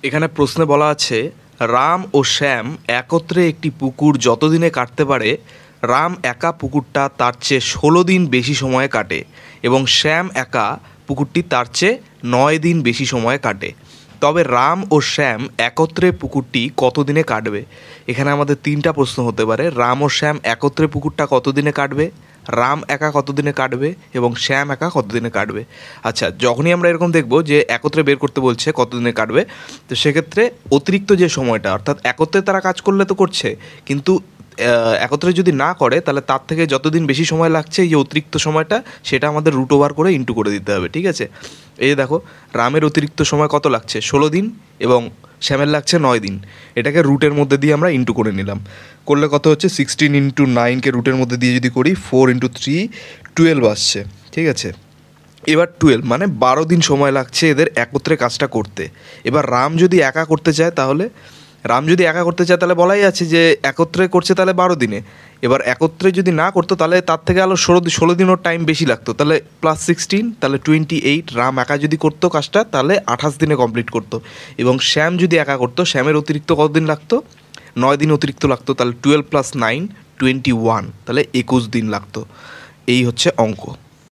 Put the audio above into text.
এখানে প্রশ্নে বলা আছে রাম ও শ্যাম একত্রে একটি পুকুর যতদিনে কাটতে পারে রাম একা পুকুরটা তার চেয়ে 16 দিন বেশি সময়ে কাটে এবং শ্যাম একা পুকুরটি তার চেয়ে 9 দিন বেশি সময়ে কাটে। তবে রাম ও শ্যাম একত্রে পুকুরটি কতদিনে কাটবে? এখানে আমাদের তিনটা প্রশ্ন হতে পারে। রাম ও শ্যাম একত্রে পুকুরটা কতদিনে কাটবে, রাম একা কতদিনে কাটবে এবং শ্যাম একা কতদিনে কাটবে। আচ্ছা, যখনই আমরা এরকম দেখব যে একত্রে বের করতে বলছে কতদিনে কাটবে, তো সেক্ষেত্রে অতিরিক্ত যে সময়টা, অর্থাৎ একত্রে তারা কাজ করলে তো করছে, কিন্তু একত্রে যদি না করে তাহলে তার থেকে যতদিন বেশি সময় লাগছে এই যে অতিরিক্ত সময়টা, সেটা আমাদের রুট ওভার করে ইন্টু করে দিতে হবে। ঠিক আছে, এই যে দেখো রামের অতিরিক্ত সময় কত লাগছে, 16 দিন, এবং শ্যামের লাগছে 9 দিন। এটাকে রুটের মধ্যে দিয়ে আমরা ইন্টু করে নিলাম। করলে কত হচ্ছে, 16 ইন্টু 9কে রুটের মধ্যে দিয়ে যদি করি 4 ইন্টু 3 12 আসছে। ঠিক আছে, এবার 12 মানে 12 দিন সময় লাগছে এদের একত্রে কাজটা করতে। এবার রাম যদি একা করতে চায় তাহলে বলাই আছে যে একত্রে করছে তাহলে 12 দিনে। এবার একত্রে যদি না করতো তাহলে তার থেকে আরও 16 দিন ওর টাইম বেশি লাগতো, তাহলে +16 তাহলে 28। রাম একা যদি করতো কাজটা তাহলে 28 দিনে কমপ্লিট করতো। এবং শ্যাম যদি একা করতো, শ্যামের অতিরিক্ত কতদিন লাগতো, 9 দিন অতিরিক্ত লাগতো, তাহলে 12 + 9 21, তাহলে 21 দিন লাগতো। এই হচ্ছে অঙ্ক।